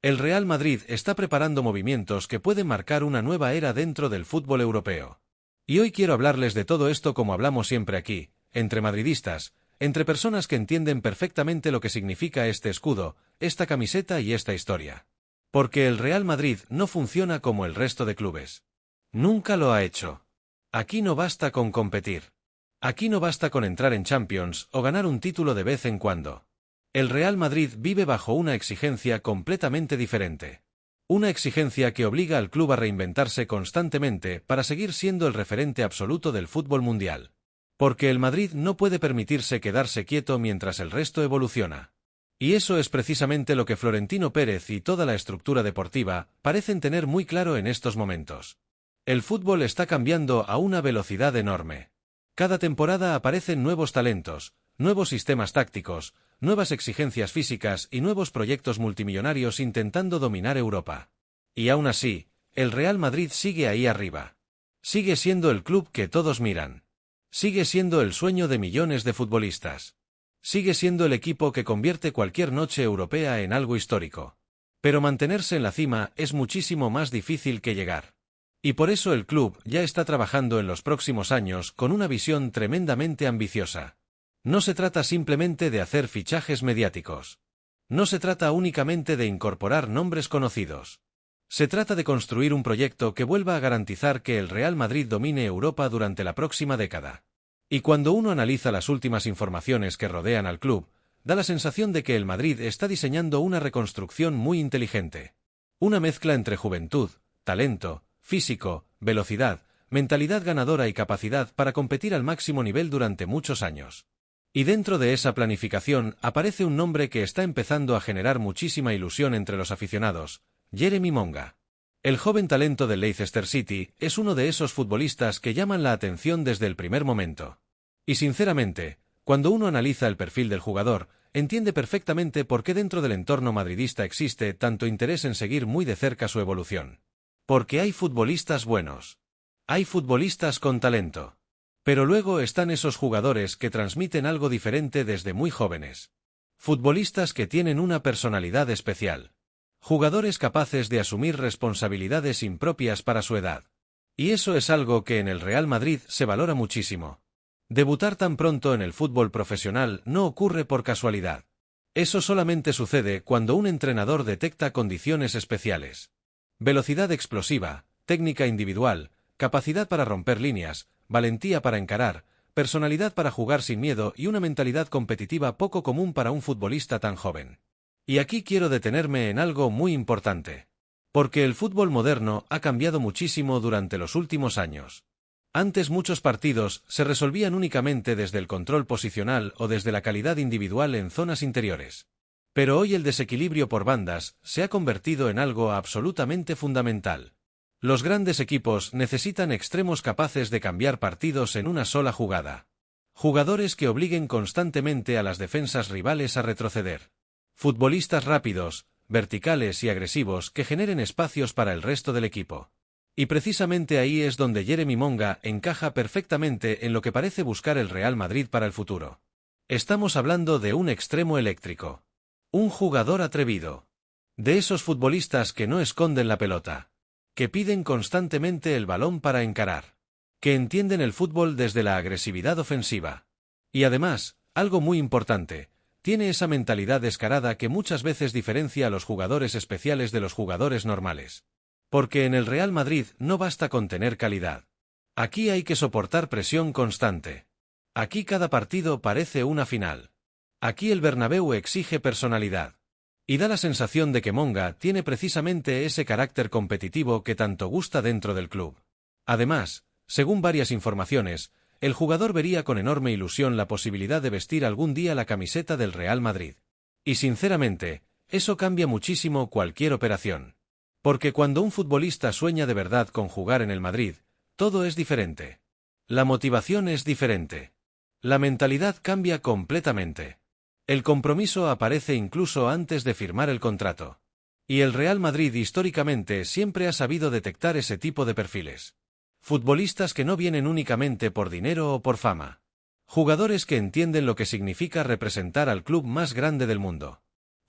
El Real Madrid está preparando movimientos que pueden marcar una nueva era dentro del fútbol europeo. Y hoy quiero hablarles de todo esto como hablamos siempre aquí, entre madridistas, entre personas que entienden perfectamente lo que significa este escudo, esta camiseta y esta historia. Porque el Real Madrid no funciona como el resto de clubes. Nunca lo ha hecho. Aquí no basta con competir. Aquí no basta con entrar en Champions o ganar un título de vez en cuando. El Real Madrid vive bajo una exigencia completamente diferente. Una exigencia que obliga al club a reinventarse constantemente para seguir siendo el referente absoluto del fútbol mundial. Porque el Madrid no puede permitirse quedarse quieto mientras el resto evoluciona. Y eso es precisamente lo que Florentino Pérez y toda la estructura deportiva parecen tener muy claro en estos momentos. El fútbol está cambiando a una velocidad enorme. Cada temporada aparecen nuevos talentos, nuevos sistemas tácticos, nuevas exigencias físicas y nuevos proyectos multimillonarios intentando dominar Europa. Y aún así, el Real Madrid sigue ahí arriba. Sigue siendo el club que todos miran. Sigue siendo el sueño de millones de futbolistas. Sigue siendo el equipo que convierte cualquier noche europea en algo histórico. Pero mantenerse en la cima es muchísimo más difícil que llegar. Y por eso el club ya está trabajando en los próximos años con una visión tremendamente ambiciosa. No se trata simplemente de hacer fichajes mediáticos. No se trata únicamente de incorporar nombres conocidos. Se trata de construir un proyecto que vuelva a garantizar que el Real Madrid domine Europa durante la próxima década. Y cuando uno analiza las últimas informaciones que rodean al club, da la sensación de que el Madrid está diseñando una reconstrucción muy inteligente. Una mezcla entre juventud, talento, físico, velocidad, mentalidad ganadora y capacidad para competir al máximo nivel durante muchos años. Y dentro de esa planificación aparece un nombre que está empezando a generar muchísima ilusión entre los aficionados, Yeremy Monga. El joven talento del Leicester City es uno de esos futbolistas que llaman la atención desde el primer momento. Y sinceramente, cuando uno analiza el perfil del jugador, entiende perfectamente por qué dentro del entorno madridista existe tanto interés en seguir muy de cerca su evolución. Porque hay futbolistas buenos. Hay futbolistas con talento. Pero luego están esos jugadores que transmiten algo diferente desde muy jóvenes. Futbolistas que tienen una personalidad especial. Jugadores capaces de asumir responsabilidades impropias para su edad. Y eso es algo que en el Real Madrid se valora muchísimo. Debutar tan pronto en el fútbol profesional no ocurre por casualidad. Eso solamente sucede cuando un entrenador detecta condiciones especiales. Velocidad explosiva, técnica individual, capacidad para romper líneas, valentía para encarar, personalidad para jugar sin miedo y una mentalidad competitiva poco común para un futbolista tan joven. Y aquí quiero detenerme en algo muy importante. Porque el fútbol moderno ha cambiado muchísimo durante los últimos años. Antes muchos partidos se resolvían únicamente desde el control posicional o desde la calidad individual en zonas interiores. Pero hoy el desequilibrio por bandas se ha convertido en algo absolutamente fundamental. Los grandes equipos necesitan extremos capaces de cambiar partidos en una sola jugada. Jugadores que obliguen constantemente a las defensas rivales a retroceder. Futbolistas rápidos, verticales y agresivos que generen espacios para el resto del equipo. Y precisamente ahí es donde Yeremy Monga encaja perfectamente en lo que parece buscar el Real Madrid para el futuro. Estamos hablando de un extremo eléctrico. Un jugador atrevido. De esos futbolistas que no esconden la pelota. Que piden constantemente el balón para encarar. Que entienden el fútbol desde la agresividad ofensiva. Y además, algo muy importante, tiene esa mentalidad descarada que muchas veces diferencia a los jugadores especiales de los jugadores normales. Porque en el Real Madrid no basta con tener calidad. Aquí hay que soportar presión constante. Aquí cada partido parece una final. Aquí el Bernabéu exige personalidad. Y da la sensación de que Monga tiene precisamente ese carácter competitivo que tanto gusta dentro del club. Además, según varias informaciones, el jugador vería con enorme ilusión la posibilidad de vestir algún día la camiseta del Real Madrid. Y sinceramente, eso cambia muchísimo cualquier operación. Porque cuando un futbolista sueña de verdad con jugar en el Madrid, todo es diferente. La motivación es diferente. La mentalidad cambia completamente. El compromiso aparece incluso antes de firmar el contrato. Y el Real Madrid históricamente siempre ha sabido detectar ese tipo de perfiles. Futbolistas que no vienen únicamente por dinero o por fama. Jugadores que entienden lo que significa representar al club más grande del mundo.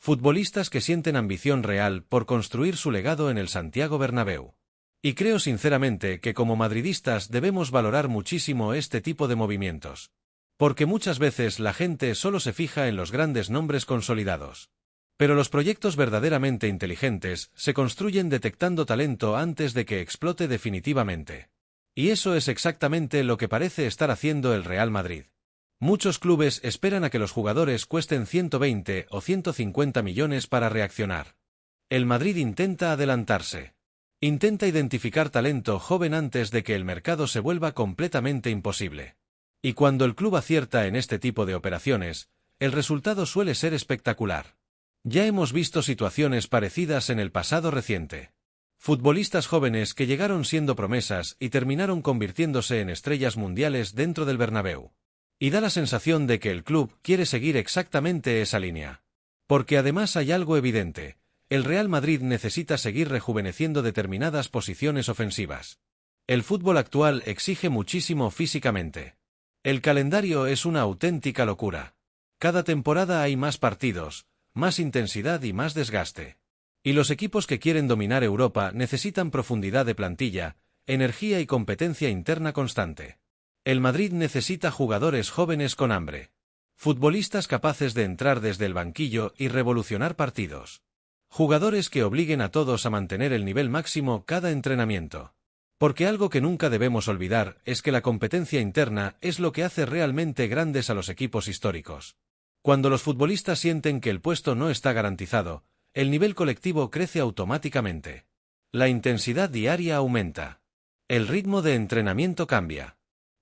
Futbolistas que sienten ambición real por construir su legado en el Santiago Bernabéu. Y creo sinceramente que como madridistas debemos valorar muchísimo este tipo de movimientos. Porque muchas veces la gente solo se fija en los grandes nombres consolidados. Pero los proyectos verdaderamente inteligentes se construyen detectando talento antes de que explote definitivamente. Y eso es exactamente lo que parece estar haciendo el Real Madrid. Muchos clubes esperan a que los jugadores cuesten 120 o 150 millones para reaccionar. El Madrid intenta adelantarse. Intenta identificar talento joven antes de que el mercado se vuelva completamente imposible. Y cuando el club acierta en este tipo de operaciones, el resultado suele ser espectacular. Ya hemos visto situaciones parecidas en el pasado reciente. Futbolistas jóvenes que llegaron siendo promesas y terminaron convirtiéndose en estrellas mundiales dentro del Bernabéu. Y da la sensación de que el club quiere seguir exactamente esa línea. Porque además hay algo evidente. El Real Madrid necesita seguir rejuveneciendo determinadas posiciones ofensivas. El fútbol actual exige muchísimo físicamente. El calendario es una auténtica locura. Cada temporada hay más partidos, más intensidad y más desgaste. Y los equipos que quieren dominar Europa necesitan profundidad de plantilla, energía y competencia interna constante. El Madrid necesita jugadores jóvenes con hambre. Futbolistas capaces de entrar desde el banquillo y revolucionar partidos. Jugadores que obliguen a todos a mantener el nivel máximo cada entrenamiento. Porque algo que nunca debemos olvidar es que la competencia interna es lo que hace realmente grandes a los equipos históricos. Cuando los futbolistas sienten que el puesto no está garantizado, el nivel colectivo crece automáticamente. La intensidad diaria aumenta. El ritmo de entrenamiento cambia.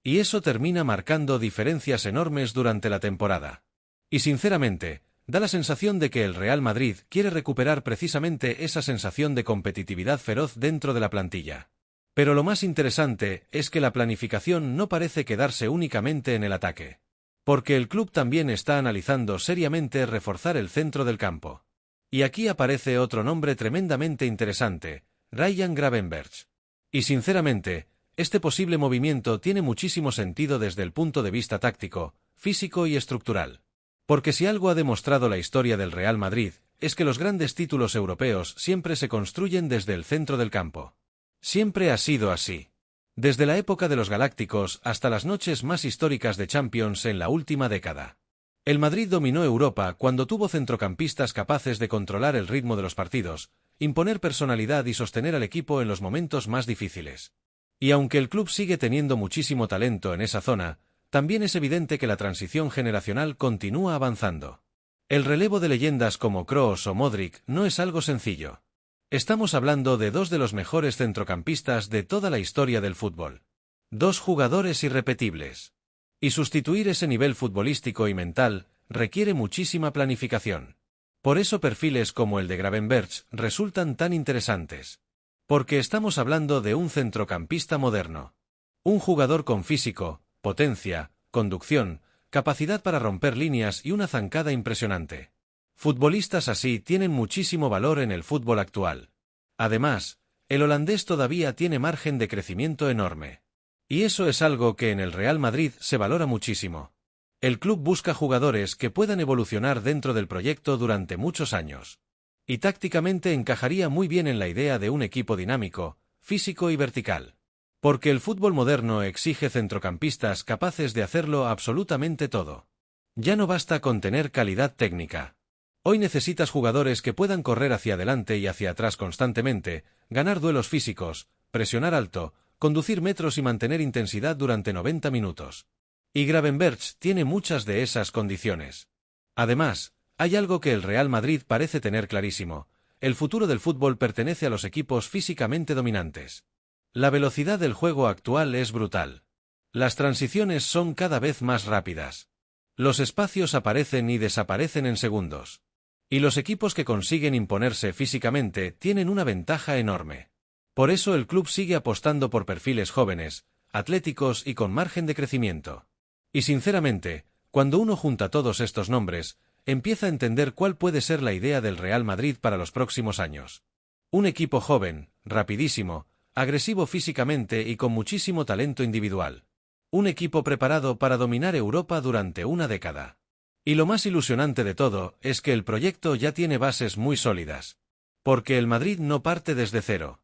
Y eso termina marcando diferencias enormes durante la temporada. Y sinceramente, da la sensación de que el Real Madrid quiere recuperar precisamente esa sensación de competitividad feroz dentro de la plantilla. Pero lo más interesante es que la planificación no parece quedarse únicamente en el ataque. Porque el club también está analizando seriamente reforzar el centro del campo. Y aquí aparece otro nombre tremendamente interesante, Ryan Gravenberch. Y sinceramente, este posible movimiento tiene muchísimo sentido desde el punto de vista táctico, físico y estructural. Porque si algo ha demostrado la historia del Real Madrid, es que los grandes títulos europeos siempre se construyen desde el centro del campo. Siempre ha sido así. Desde la época de los Galácticos hasta las noches más históricas de Champions en la última década. El Madrid dominó Europa cuando tuvo centrocampistas capaces de controlar el ritmo de los partidos, imponer personalidad y sostener al equipo en los momentos más difíciles. Y aunque el club sigue teniendo muchísimo talento en esa zona, también es evidente que la transición generacional continúa avanzando. El relevo de leyendas como Kroos o Modric no es algo sencillo. Estamos hablando de dos de los mejores centrocampistas de toda la historia del fútbol. Dos jugadores irrepetibles. Y sustituir ese nivel futbolístico y mental requiere muchísima planificación. Por eso perfiles como el de Gravenberch resultan tan interesantes. Porque estamos hablando de un centrocampista moderno. Un jugador con físico, potencia, conducción, capacidad para romper líneas y una zancada impresionante. Futbolistas así tienen muchísimo valor en el fútbol actual. Además, el holandés todavía tiene margen de crecimiento enorme. Y eso es algo que en el Real Madrid se valora muchísimo. El club busca jugadores que puedan evolucionar dentro del proyecto durante muchos años. Y tácticamente encajaría muy bien en la idea de un equipo dinámico, físico y vertical. Porque el fútbol moderno exige centrocampistas capaces de hacerlo absolutamente todo. Ya no basta con tener calidad técnica. Hoy necesitas jugadores que puedan correr hacia adelante y hacia atrás constantemente, ganar duelos físicos, presionar alto, conducir metros y mantener intensidad durante 90 minutos. Y Gravenberch tiene muchas de esas condiciones. Además, hay algo que el Real Madrid parece tener clarísimo: el futuro del fútbol pertenece a los equipos físicamente dominantes. La velocidad del juego actual es brutal. Las transiciones son cada vez más rápidas. Los espacios aparecen y desaparecen en segundos. Y los equipos que consiguen imponerse físicamente tienen una ventaja enorme. Por eso el club sigue apostando por perfiles jóvenes, atléticos y con margen de crecimiento. Y sinceramente, cuando uno junta todos estos nombres, empieza a entender cuál puede ser la idea del Real Madrid para los próximos años. Un equipo joven, rapidísimo, agresivo físicamente y con muchísimo talento individual. Un equipo preparado para dominar Europa durante una década. Y lo más ilusionante de todo es que el proyecto ya tiene bases muy sólidas. Porque el Madrid no parte desde cero.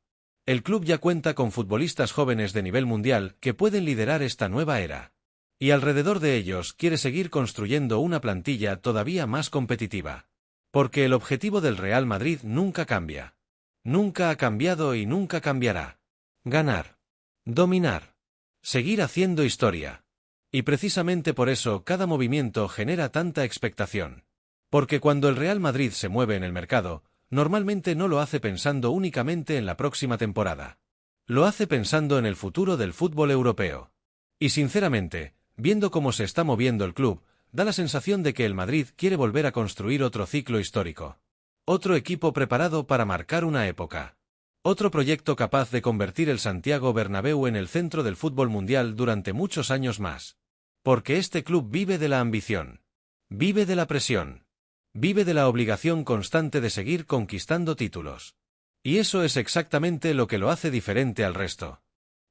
El club ya cuenta con futbolistas jóvenes de nivel mundial que pueden liderar esta nueva era. Y alrededor de ellos quiere seguir construyendo una plantilla todavía más competitiva. Porque el objetivo del Real Madrid nunca cambia. Nunca ha cambiado y nunca cambiará. Ganar. Dominar. Seguir haciendo historia. Y precisamente por eso cada movimiento genera tanta expectación. Porque cuando el Real Madrid se mueve en el mercado, normalmente no lo hace pensando únicamente en la próxima temporada. Lo hace pensando en el futuro del fútbol europeo. Y sinceramente, viendo cómo se está moviendo el club, da la sensación de que el Madrid quiere volver a construir otro ciclo histórico. Otro equipo preparado para marcar una época. Otro proyecto capaz de convertir el Santiago Bernabéu en el centro del fútbol mundial durante muchos años más. Porque este club vive de la ambición. Vive de la presión. Vive de la obligación constante de seguir conquistando títulos. Y eso es exactamente lo que lo hace diferente al resto.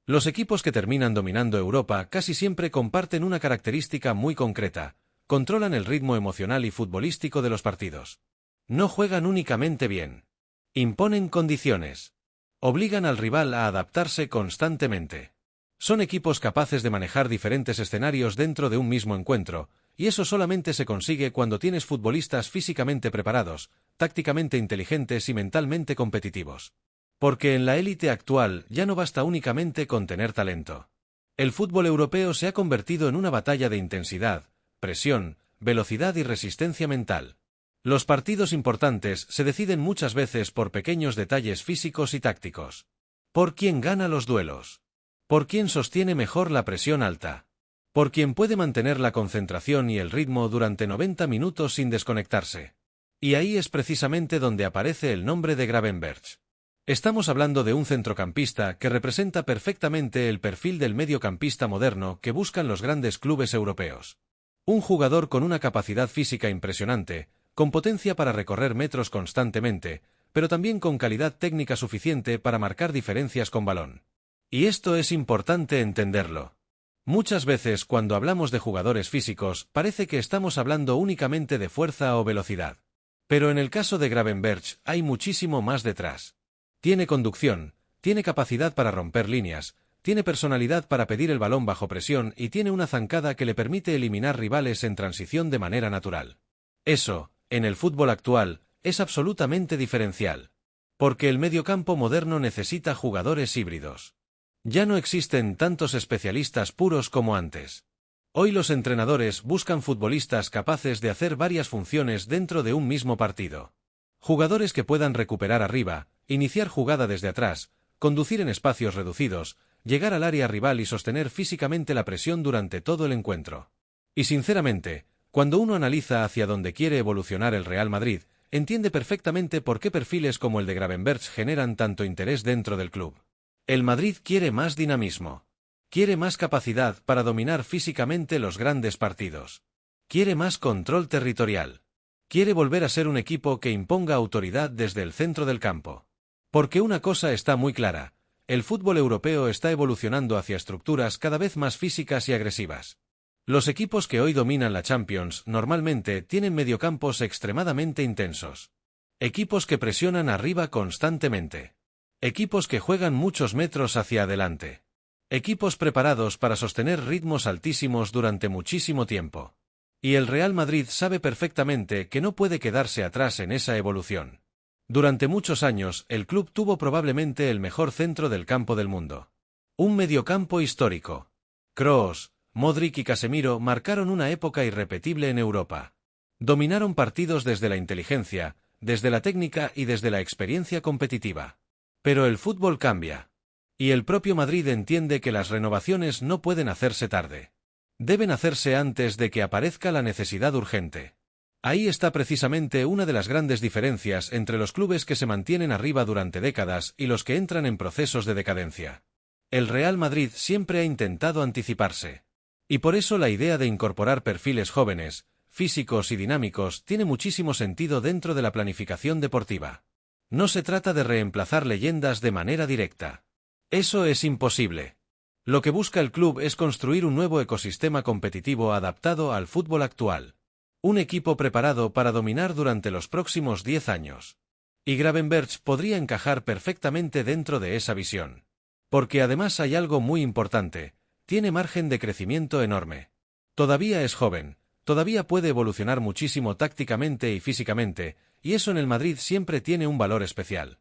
Los equipos que terminan dominando Europa casi siempre comparten una característica muy concreta: controlan el ritmo emocional y futbolístico de los partidos. No juegan únicamente bien. Imponen condiciones. Obligan al rival a adaptarse constantemente. Son equipos capaces de manejar diferentes escenarios dentro de un mismo encuentro, y eso solamente se consigue cuando tienes futbolistas físicamente preparados, tácticamente inteligentes y mentalmente competitivos. Porque en la élite actual ya no basta únicamente con tener talento. El fútbol europeo se ha convertido en una batalla de intensidad, presión, velocidad y resistencia mental. Los partidos importantes se deciden muchas veces por pequeños detalles físicos y tácticos. Por quién gana los duelos. Por quién sostiene mejor la presión alta. Por quien puede mantener la concentración y el ritmo durante 90 minutos sin desconectarse. Y ahí es precisamente donde aparece el nombre de Gravenberch. Estamos hablando de un centrocampista que representa perfectamente el perfil del mediocampista moderno que buscan los grandes clubes europeos. Un jugador con una capacidad física impresionante, con potencia para recorrer metros constantemente, pero también con calidad técnica suficiente para marcar diferencias con balón. Y esto es importante entenderlo. Muchas veces cuando hablamos de jugadores físicos parece que estamos hablando únicamente de fuerza o velocidad. Pero en el caso de Gravenberch hay muchísimo más detrás. Tiene conducción, tiene capacidad para romper líneas, tiene personalidad para pedir el balón bajo presión y tiene una zancada que le permite eliminar rivales en transición de manera natural. Eso, en el fútbol actual, es absolutamente diferencial. Porque el mediocampo moderno necesita jugadores híbridos. Ya no existen tantos especialistas puros como antes. Hoy los entrenadores buscan futbolistas capaces de hacer varias funciones dentro de un mismo partido. Jugadores que puedan recuperar arriba, iniciar jugada desde atrás, conducir en espacios reducidos, llegar al área rival y sostener físicamente la presión durante todo el encuentro. Y sinceramente, cuando uno analiza hacia dónde quiere evolucionar el Real Madrid, entiende perfectamente por qué perfiles como el de Gravenberch generan tanto interés dentro del club. El Madrid quiere más dinamismo. Quiere más capacidad para dominar físicamente los grandes partidos. Quiere más control territorial. Quiere volver a ser un equipo que imponga autoridad desde el centro del campo. Porque una cosa está muy clara: el fútbol europeo está evolucionando hacia estructuras cada vez más físicas y agresivas. Los equipos que hoy dominan la Champions normalmente tienen mediocampos extremadamente intensos. Equipos que presionan arriba constantemente. Equipos que juegan muchos metros hacia adelante. Equipos preparados para sostener ritmos altísimos durante muchísimo tiempo. Y el Real Madrid sabe perfectamente que no puede quedarse atrás en esa evolución. Durante muchos años, el club tuvo probablemente el mejor centro del campo del mundo. Un mediocampo histórico. Kroos, Modric y Casemiro marcaron una época irrepetible en Europa. Dominaron partidos desde la inteligencia, desde la técnica y desde la experiencia competitiva. Pero el fútbol cambia. Y el propio Madrid entiende que las renovaciones no pueden hacerse tarde. Deben hacerse antes de que aparezca la necesidad urgente. Ahí está precisamente una de las grandes diferencias entre los clubes que se mantienen arriba durante décadas y los que entran en procesos de decadencia. El Real Madrid siempre ha intentado anticiparse. Y por eso la idea de incorporar perfiles jóvenes, físicos y dinámicos tiene muchísimo sentido dentro de la planificación deportiva. No se trata de reemplazar leyendas de manera directa. Eso es imposible. Lo que busca el club es construir un nuevo ecosistema competitivo adaptado al fútbol actual. Un equipo preparado para dominar durante los próximos 10 años. Y Gravenberch podría encajar perfectamente dentro de esa visión. Porque además hay algo muy importante, tiene margen de crecimiento enorme. Todavía es joven, todavía puede evolucionar muchísimo tácticamente y físicamente, y eso en el Madrid siempre tiene un valor especial.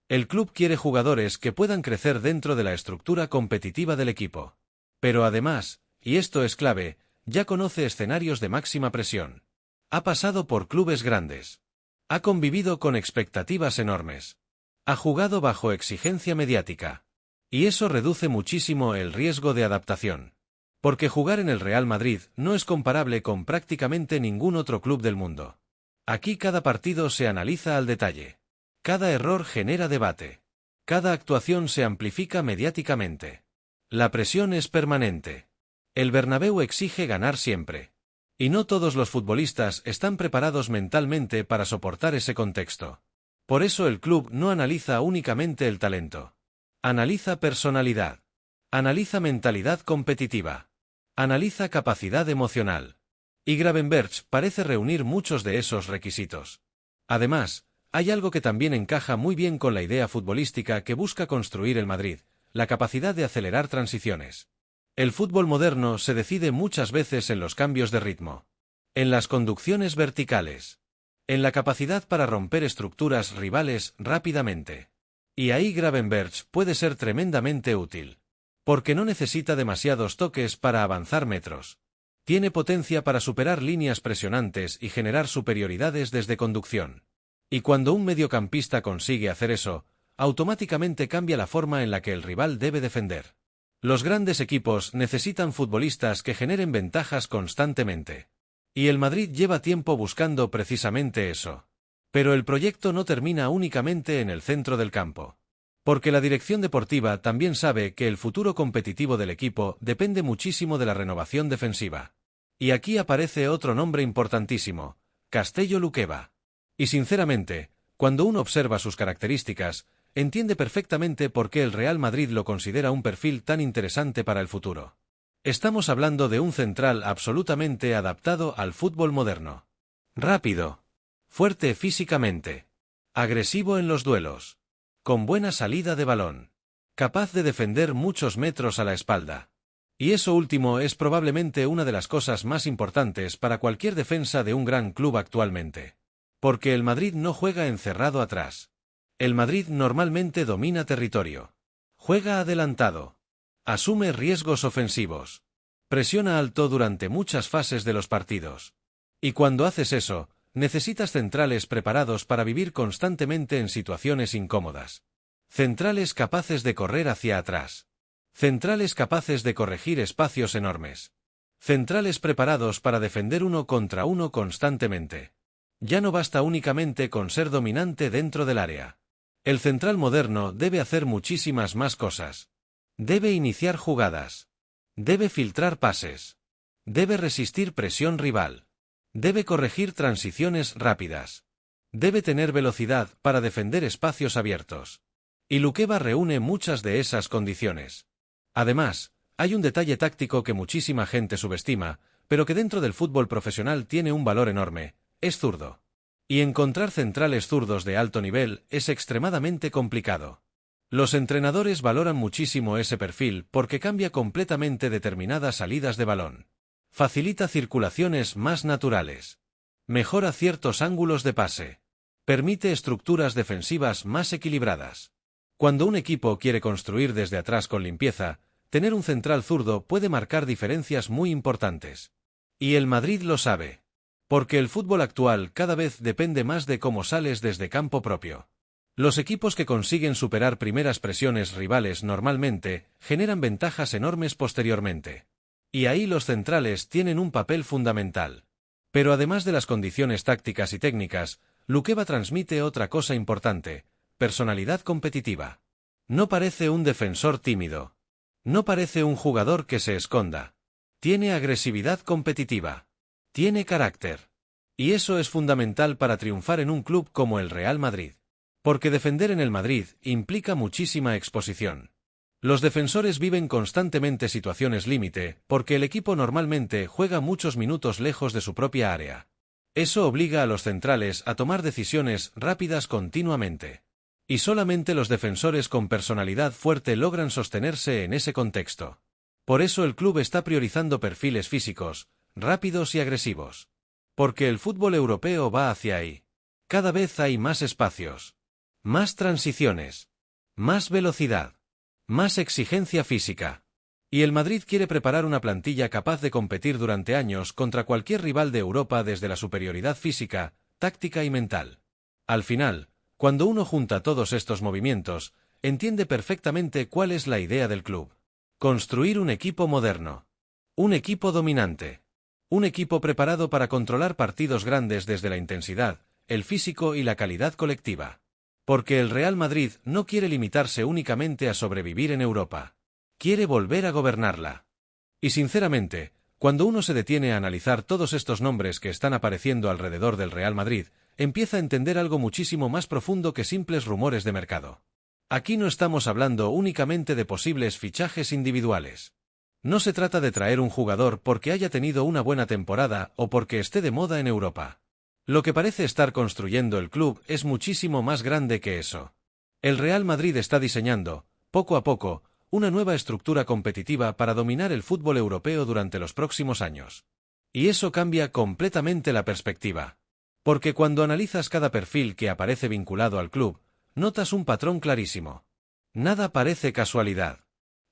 El club quiere jugadores que puedan crecer dentro de la estructura competitiva del equipo. Pero además, y esto es clave, ya conoce escenarios de máxima presión. Ha pasado por clubes grandes. Ha convivido con expectativas enormes. Ha jugado bajo exigencia mediática. Y eso reduce muchísimo el riesgo de adaptación. Porque jugar en el Real Madrid no es comparable con prácticamente ningún otro club del mundo. Aquí cada partido se analiza al detalle. Cada error genera debate. Cada actuación se amplifica mediáticamente. La presión es permanente. El Bernabéu exige ganar siempre. Y no todos los futbolistas están preparados mentalmente para soportar ese contexto. Por eso el club no analiza únicamente el talento. Analiza personalidad. Analiza mentalidad competitiva. Analiza capacidad emocional. Y Gravenberch parece reunir muchos de esos requisitos. Además, hay algo que también encaja muy bien con la idea futbolística que busca construir el Madrid, la capacidad de acelerar transiciones. El fútbol moderno se decide muchas veces en los cambios de ritmo, en las conducciones verticales, en la capacidad para romper estructuras rivales rápidamente. Y ahí Gravenberch puede ser tremendamente útil. Porque no necesita demasiados toques para avanzar metros. Tiene potencia para superar líneas presionantes y generar superioridades desde conducción. Y cuando un mediocampista consigue hacer eso, automáticamente cambia la forma en la que el rival debe defender. Los grandes equipos necesitan futbolistas que generen ventajas constantemente. Y el Madrid lleva tiempo buscando precisamente eso. Pero el proyecto no termina únicamente en el centro del campo. Porque la dirección deportiva también sabe que el futuro competitivo del equipo depende muchísimo de la renovación defensiva. Y aquí aparece otro nombre importantísimo, Castello Luqueba. Y sinceramente, cuando uno observa sus características, entiende perfectamente por qué el Real Madrid lo considera un perfil tan interesante para el futuro. Estamos hablando de un central absolutamente adaptado al fútbol moderno. Rápido. Fuerte físicamente. Agresivo en los duelos. Con buena salida de balón. Capaz de defender muchos metros a la espalda. Y eso último es probablemente una de las cosas más importantes para cualquier defensa de un gran club actualmente. Porque el Madrid no juega encerrado atrás. El Madrid normalmente domina territorio. Juega adelantado. Asume riesgos ofensivos. Presiona alto durante muchas fases de los partidos. Y cuando haces eso, necesitas centrales preparados para vivir constantemente en situaciones incómodas. Centrales capaces de correr hacia atrás. Centrales capaces de corregir espacios enormes. Centrales preparados para defender uno contra uno constantemente. Ya no basta únicamente con ser dominante dentro del área. El central moderno debe hacer muchísimas más cosas. Debe iniciar jugadas. Debe filtrar pases. Debe resistir presión rival. Debe corregir transiciones rápidas. Debe tener velocidad para defender espacios abiertos. Y Luqueba reúne muchas de esas condiciones. Además, hay un detalle táctico que muchísima gente subestima, pero que dentro del fútbol profesional tiene un valor enorme: es zurdo. Y encontrar centrales zurdos de alto nivel es extremadamente complicado. Los entrenadores valoran muchísimo ese perfil porque cambia completamente determinadas salidas de balón. Facilita circulaciones más naturales. Mejora ciertos ángulos de pase. Permite estructuras defensivas más equilibradas. Cuando un equipo quiere construir desde atrás con limpieza, tener un central zurdo puede marcar diferencias muy importantes. Y el Madrid lo sabe. Porque el fútbol actual cada vez depende más de cómo sales desde campo propio. Los equipos que consiguen superar primeras presiones rivales normalmente generan ventajas enormes posteriormente. Y ahí los centrales tienen un papel fundamental. Pero además de las condiciones tácticas y técnicas, Luqueba transmite otra cosa importante: personalidad competitiva. No parece un defensor tímido. No parece un jugador que se esconda. Tiene agresividad competitiva. Tiene carácter. Y eso es fundamental para triunfar en un club como el Real Madrid. Porque defender en el Madrid implica muchísima exposición. Los defensores viven constantemente situaciones límite, porque el equipo normalmente juega muchos minutos lejos de su propia área. Eso obliga a los centrales a tomar decisiones rápidas continuamente. Y solamente los defensores con personalidad fuerte logran sostenerse en ese contexto. Por eso el club está priorizando perfiles físicos, rápidos y agresivos. Porque el fútbol europeo va hacia ahí. Cada vez hay más espacios, más transiciones, más velocidad, más exigencia física. Y el Madrid quiere preparar una plantilla capaz de competir durante años contra cualquier rival de Europa desde la superioridad física, táctica y mental. Al final, cuando uno junta todos estos movimientos, entiende perfectamente cuál es la idea del club. Construir un equipo moderno. Un equipo dominante. Un equipo preparado para controlar partidos grandes desde la intensidad, el físico y la calidad colectiva. Porque el Real Madrid no quiere limitarse únicamente a sobrevivir en Europa. Quiere volver a gobernarla. Y sinceramente, cuando uno se detiene a analizar todos estos nombres que están apareciendo alrededor del Real Madrid, empieza a entender algo muchísimo más profundo que simples rumores de mercado. Aquí no estamos hablando únicamente de posibles fichajes individuales. No se trata de traer un jugador porque haya tenido una buena temporada o porque esté de moda en Europa. Lo que parece estar construyendo el club es muchísimo más grande que eso. El Real Madrid está diseñando, poco a poco, una nueva estructura competitiva para dominar el fútbol europeo durante los próximos años. Y eso cambia completamente la perspectiva. Porque cuando analizas cada perfil que aparece vinculado al club, notas un patrón clarísimo. Nada parece casualidad.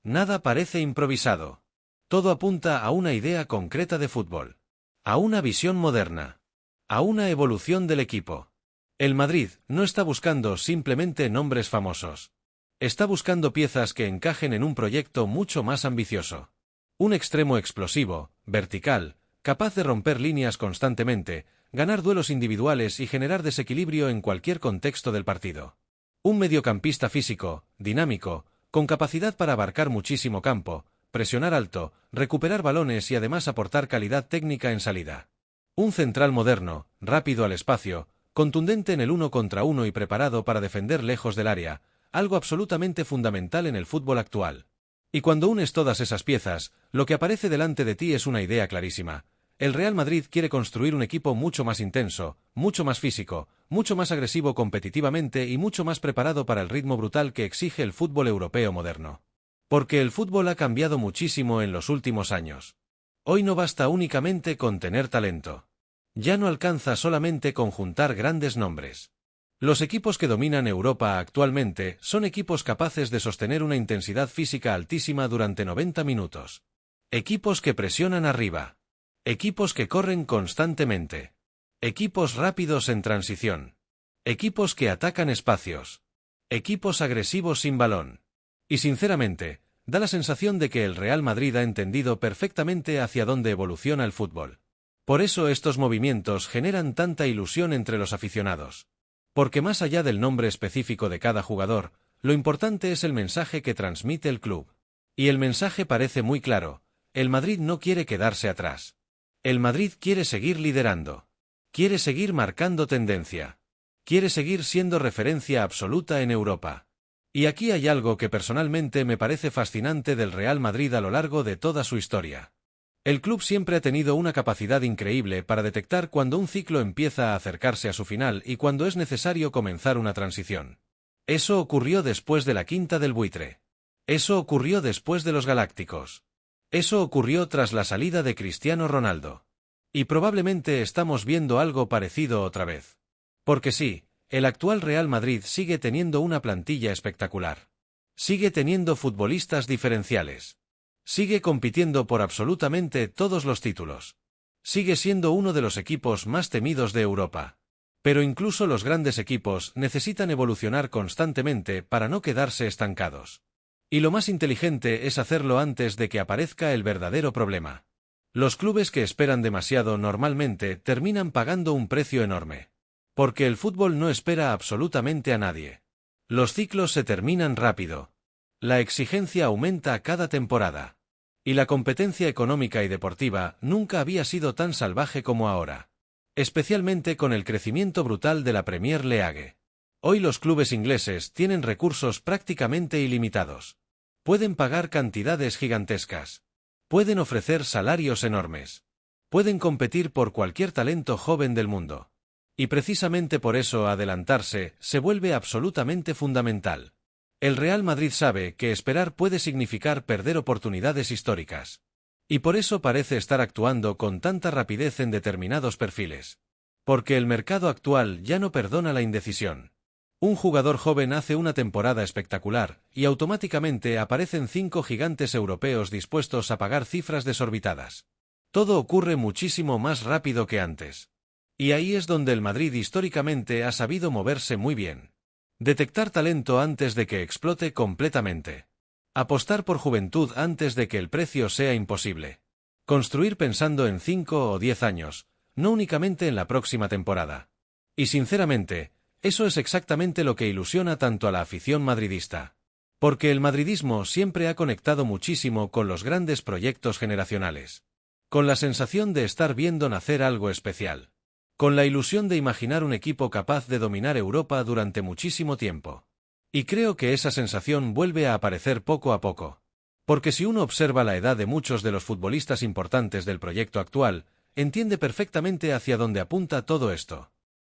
Nada parece improvisado. Todo apunta a una idea concreta de fútbol. A una visión moderna. A una evolución del equipo. El Madrid no está buscando simplemente nombres famosos. Está buscando piezas que encajen en un proyecto mucho más ambicioso. Un extremo explosivo, vertical, capaz de romper líneas constantemente, ganar duelos individuales y generar desequilibrio en cualquier contexto del partido. Un mediocampista físico, dinámico, con capacidad para abarcar muchísimo campo, presionar alto, recuperar balones y además aportar calidad técnica en salida. Un central moderno, rápido al espacio, contundente en el 1 contra 1 y preparado para defender lejos del área, algo absolutamente fundamental en el fútbol actual. Y cuando unes todas esas piezas, lo que aparece delante de ti es una idea clarísima. El Real Madrid quiere construir un equipo mucho más intenso, mucho más físico, mucho más agresivo competitivamente y mucho más preparado para el ritmo brutal que exige el fútbol europeo moderno. Porque el fútbol ha cambiado muchísimo en los últimos años. Hoy no basta únicamente con tener talento. Ya no alcanza solamente con juntar grandes nombres. Los equipos que dominan Europa actualmente son equipos capaces de sostener una intensidad física altísima durante 90 minutos. Equipos que presionan arriba. Equipos que corren constantemente. Equipos rápidos en transición. Equipos que atacan espacios. Equipos agresivos sin balón. Y sinceramente, da la sensación de que el Real Madrid ha entendido perfectamente hacia dónde evoluciona el fútbol. Por eso estos movimientos generan tanta ilusión entre los aficionados. Porque más allá del nombre específico de cada jugador, lo importante es el mensaje que transmite el club. Y el mensaje parece muy claro: el Madrid no quiere quedarse atrás. El Madrid quiere seguir liderando. Quiere seguir marcando tendencia. Quiere seguir siendo referencia absoluta en Europa. Y aquí hay algo que personalmente me parece fascinante del Real Madrid a lo largo de toda su historia. El club siempre ha tenido una capacidad increíble para detectar cuando un ciclo empieza a acercarse a su final y cuando es necesario comenzar una transición. Eso ocurrió después de la Quinta del Buitre. Eso ocurrió después de los Galácticos. Eso ocurrió tras la salida de Cristiano Ronaldo. Y probablemente estamos viendo algo parecido otra vez. Porque sí, el actual Real Madrid sigue teniendo una plantilla espectacular. Sigue teniendo futbolistas diferenciales. Sigue compitiendo por absolutamente todos los títulos. Sigue siendo uno de los equipos más temidos de Europa. Pero incluso los grandes equipos necesitan evolucionar constantemente para no quedarse estancados. Y lo más inteligente es hacerlo antes de que aparezca el verdadero problema. Los clubes que esperan demasiado normalmente terminan pagando un precio enorme. Porque el fútbol no espera absolutamente a nadie. Los ciclos se terminan rápido. La exigencia aumenta cada temporada. Y la competencia económica y deportiva nunca había sido tan salvaje como ahora. Especialmente con el crecimiento brutal de la Premier League. Hoy los clubes ingleses tienen recursos prácticamente ilimitados. Pueden pagar cantidades gigantescas. Pueden ofrecer salarios enormes. Pueden competir por cualquier talento joven del mundo. Y precisamente por eso adelantarse se vuelve absolutamente fundamental. El Real Madrid sabe que esperar puede significar perder oportunidades históricas. Y por eso parece estar actuando con tanta rapidez en determinados perfiles. Porque el mercado actual ya no perdona la indecisión. Un jugador joven hace una temporada espectacular, y automáticamente aparecen 5 gigantes europeos dispuestos a pagar cifras desorbitadas. Todo ocurre muchísimo más rápido que antes. Y ahí es donde el Madrid históricamente ha sabido moverse muy bien. Detectar talento antes de que explote completamente. Apostar por juventud antes de que el precio sea imposible. Construir pensando en 5 o 10 años, no únicamente en la próxima temporada. Y sinceramente, eso es exactamente lo que ilusiona tanto a la afición madridista. Porque el madridismo siempre ha conectado muchísimo con los grandes proyectos generacionales. Con la sensación de estar viendo nacer algo especial. Con la ilusión de imaginar un equipo capaz de dominar Europa durante muchísimo tiempo. Y creo que esa sensación vuelve a aparecer poco a poco. Porque si uno observa la edad de muchos de los futbolistas importantes del proyecto actual, entiende perfectamente hacia dónde apunta todo esto.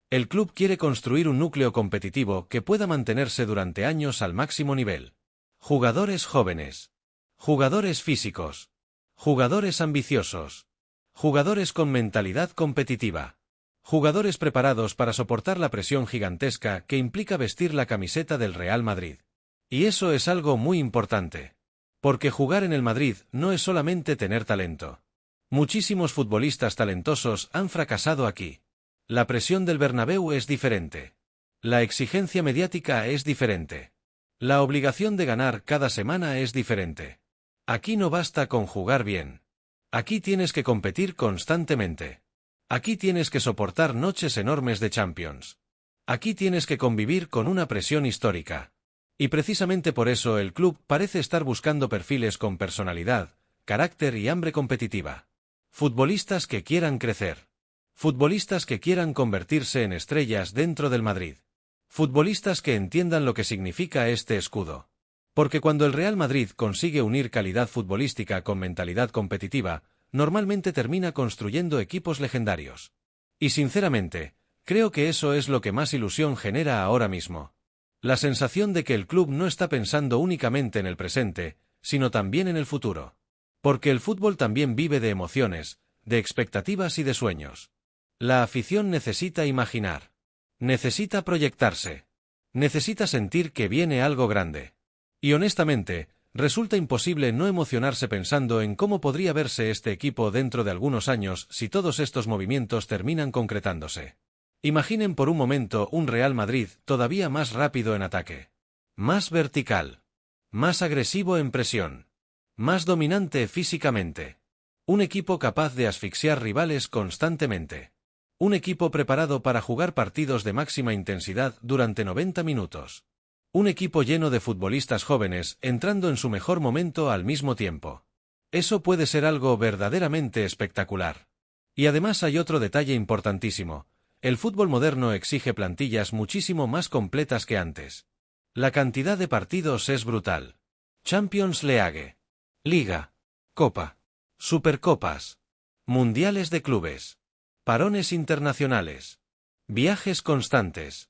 El club quiere construir un núcleo competitivo que pueda mantenerse durante años al máximo nivel. Jugadores jóvenes. Jugadores físicos. Jugadores ambiciosos. Jugadores con mentalidad competitiva. Jugadores preparados para soportar la presión gigantesca que implica vestir la camiseta del Real Madrid. Y eso es algo muy importante. Porque jugar en el Madrid no es solamente tener talento. Muchísimos futbolistas talentosos han fracasado aquí. La presión del Bernabéu es diferente. La exigencia mediática es diferente. La obligación de ganar cada semana es diferente. Aquí no basta con jugar bien. Aquí tienes que competir constantemente. Aquí tienes que soportar noches enormes de Champions. Aquí tienes que convivir con una presión histórica. Y precisamente por eso el club parece estar buscando perfiles con personalidad, carácter y hambre competitiva. Futbolistas que quieran crecer. Futbolistas que quieran convertirse en estrellas dentro del Madrid. Futbolistas que entiendan lo que significa este escudo. Porque cuando el Real Madrid consigue unir calidad futbolística con mentalidad competitiva, normalmente termina construyendo equipos legendarios. Y sinceramente, creo que eso es lo que más ilusión genera ahora mismo. La sensación de que el club no está pensando únicamente en el presente, sino también en el futuro. Porque el fútbol también vive de emociones, de expectativas y de sueños. La afición necesita imaginar. Necesita proyectarse. Necesita sentir que viene algo grande. Y honestamente, resulta imposible no emocionarse pensando en cómo podría verse este equipo dentro de algunos años si todos estos movimientos terminan concretándose. Imaginen por un momento un Real Madrid todavía más rápido en ataque. Más vertical. Más agresivo en presión. Más dominante físicamente. Un equipo capaz de asfixiar rivales constantemente. Un equipo preparado para jugar partidos de máxima intensidad durante 90 minutos. Un equipo lleno de futbolistas jóvenes entrando en su mejor momento al mismo tiempo. Eso puede ser algo verdaderamente espectacular. Y además hay otro detalle importantísimo. El fútbol moderno exige plantillas muchísimo más completas que antes. La cantidad de partidos es brutal. Champions League. Liga. Copa. Supercopas. Mundiales de clubes. Parones internacionales. Viajes constantes.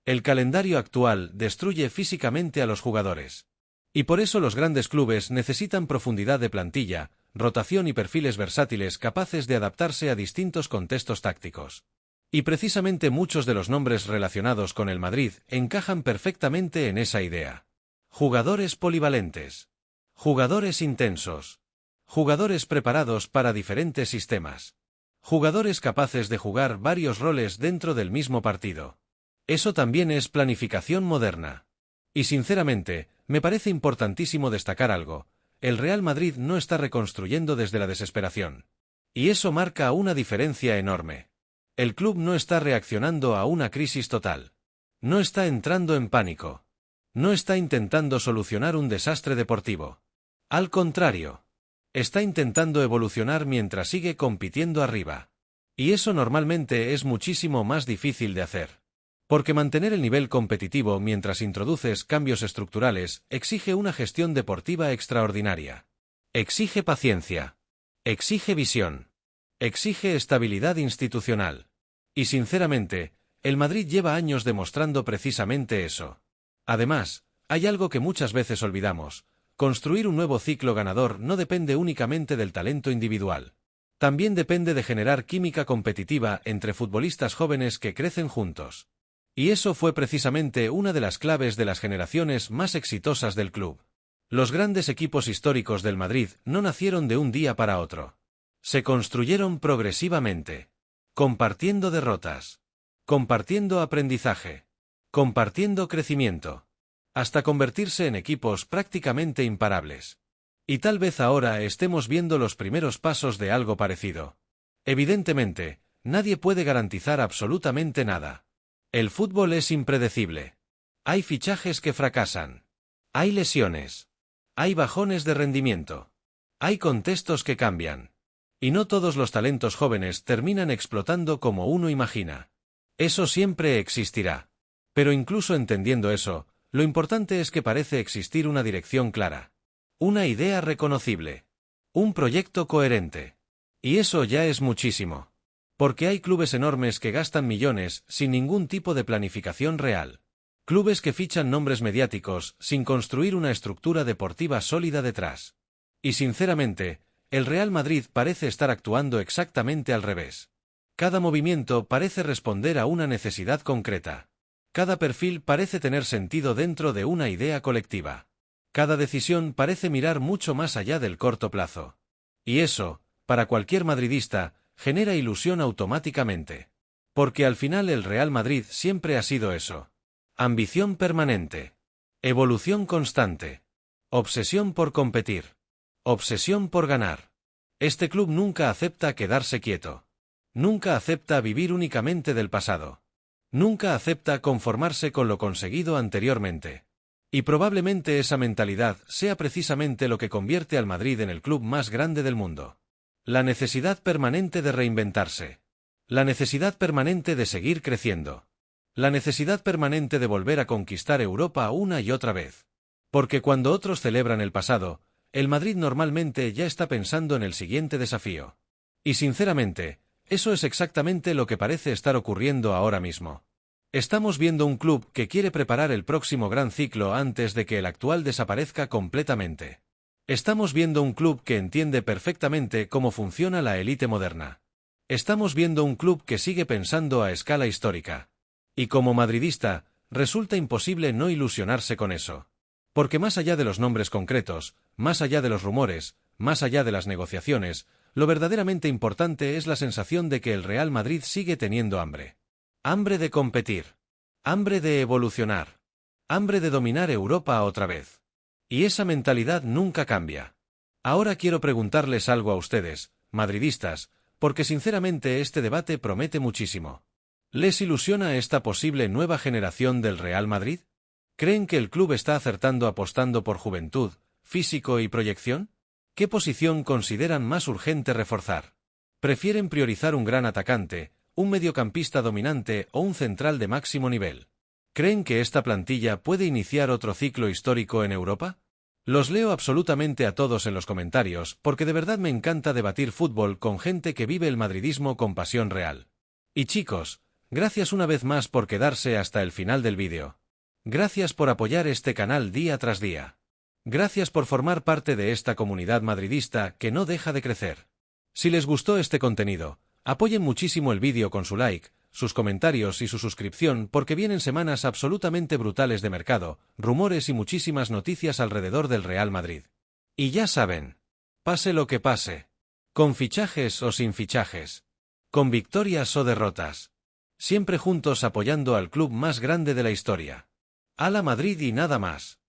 El calendario actual destruye físicamente a los jugadores. Y por eso los grandes clubes necesitan profundidad de plantilla, rotación y perfiles versátiles capaces de adaptarse a distintos contextos tácticos. Y precisamente muchos de los nombres relacionados con el Madrid encajan perfectamente en esa idea. Jugadores polivalentes. Jugadores intensos. Jugadores preparados para diferentes sistemas. Jugadores capaces de jugar varios roles dentro del mismo partido. Eso también es planificación moderna. Y sinceramente, me parece importantísimo destacar algo. El Real Madrid no está reconstruyendo desde la desesperación. Y eso marca una diferencia enorme. El club no está reaccionando a una crisis total. No está entrando en pánico. No está intentando solucionar un desastre deportivo. Al contrario. Está intentando evolucionar mientras sigue compitiendo arriba. Y eso normalmente es muchísimo más difícil de hacer. Porque mantener el nivel competitivo mientras introduces cambios estructurales exige una gestión deportiva extraordinaria. Exige paciencia. Exige visión. Exige estabilidad institucional. Y sinceramente, el Madrid lleva años demostrando precisamente eso. Además, hay algo que muchas veces olvidamos: construir un nuevo ciclo ganador no depende únicamente del talento individual. También depende de generar química competitiva entre futbolistas jóvenes que crecen juntos. Y eso fue precisamente una de las claves de las generaciones más exitosas del club. Los grandes equipos históricos del Madrid no nacieron de un día para otro. Se construyeron progresivamente, compartiendo derrotas, compartiendo aprendizaje, compartiendo crecimiento, hasta convertirse en equipos prácticamente imparables. Y tal vez ahora estemos viendo los primeros pasos de algo parecido. Evidentemente, nadie puede garantizar absolutamente nada. El fútbol es impredecible. Hay fichajes que fracasan. Hay lesiones. Hay bajones de rendimiento. Hay contextos que cambian. Y no todos los talentos jóvenes terminan explotando como uno imagina. Eso siempre existirá. Pero incluso entendiendo eso, lo importante es que parece existir una dirección clara. Una idea reconocible. Un proyecto coherente. Y eso ya es muchísimo. Porque hay clubes enormes que gastan millones sin ningún tipo de planificación real. Clubes que fichan nombres mediáticos sin construir una estructura deportiva sólida detrás. Y sinceramente, el Real Madrid parece estar actuando exactamente al revés. Cada movimiento parece responder a una necesidad concreta. Cada perfil parece tener sentido dentro de una idea colectiva. Cada decisión parece mirar mucho más allá del corto plazo. Y eso, para cualquier madridista, genera ilusión automáticamente. Porque al final el Real Madrid siempre ha sido eso. Ambición permanente. Evolución constante. Obsesión por competir. Obsesión por ganar. Este club nunca acepta quedarse quieto. Nunca acepta vivir únicamente del pasado. Nunca acepta conformarse con lo conseguido anteriormente. Y probablemente esa mentalidad sea precisamente lo que convierte al Madrid en el club más grande del mundo. La necesidad permanente de reinventarse. La necesidad permanente de seguir creciendo. La necesidad permanente de volver a conquistar Europa una y otra vez. Porque cuando otros celebran el pasado, el Madrid normalmente ya está pensando en el siguiente desafío. Y sinceramente, eso es exactamente lo que parece estar ocurriendo ahora mismo. Estamos viendo un club que quiere preparar el próximo gran ciclo antes de que el actual desaparezca completamente. Estamos viendo un club que entiende perfectamente cómo funciona la élite moderna. Estamos viendo un club que sigue pensando a escala histórica. Y como madridista, resulta imposible no ilusionarse con eso. Porque más allá de los nombres concretos, más allá de los rumores, más allá de las negociaciones, lo verdaderamente importante es la sensación de que el Real Madrid sigue teniendo hambre. Hambre de competir. Hambre de evolucionar. Hambre de dominar Europa otra vez. Y esa mentalidad nunca cambia. Ahora quiero preguntarles algo a ustedes, madridistas, porque sinceramente este debate promete muchísimo. ¿Les ilusiona esta posible nueva generación del Real Madrid? ¿Creen que el club está acertando apostando por juventud, físico y proyección? ¿Qué posición consideran más urgente reforzar? ¿Prefieren priorizar un gran atacante, un mediocampista dominante o un central de máximo nivel? ¿Creen que esta plantilla puede iniciar otro ciclo histórico en Europa? Los leo absolutamente a todos en los comentarios porque de verdad me encanta debatir fútbol con gente que vive el madridismo con pasión real. Y chicos, gracias una vez más por quedarse hasta el final del vídeo. Gracias por apoyar este canal día tras día. Gracias por formar parte de esta comunidad madridista que no deja de crecer. Si les gustó este contenido, apoyen muchísimo el vídeo con su like, sus comentarios y su suscripción porque vienen semanas absolutamente brutales de mercado, rumores y muchísimas noticias alrededor del Real Madrid. Y ya saben, pase lo que pase, con fichajes o sin fichajes, con victorias o derrotas, siempre juntos apoyando al club más grande de la historia. ¡Hala Madrid y nada más!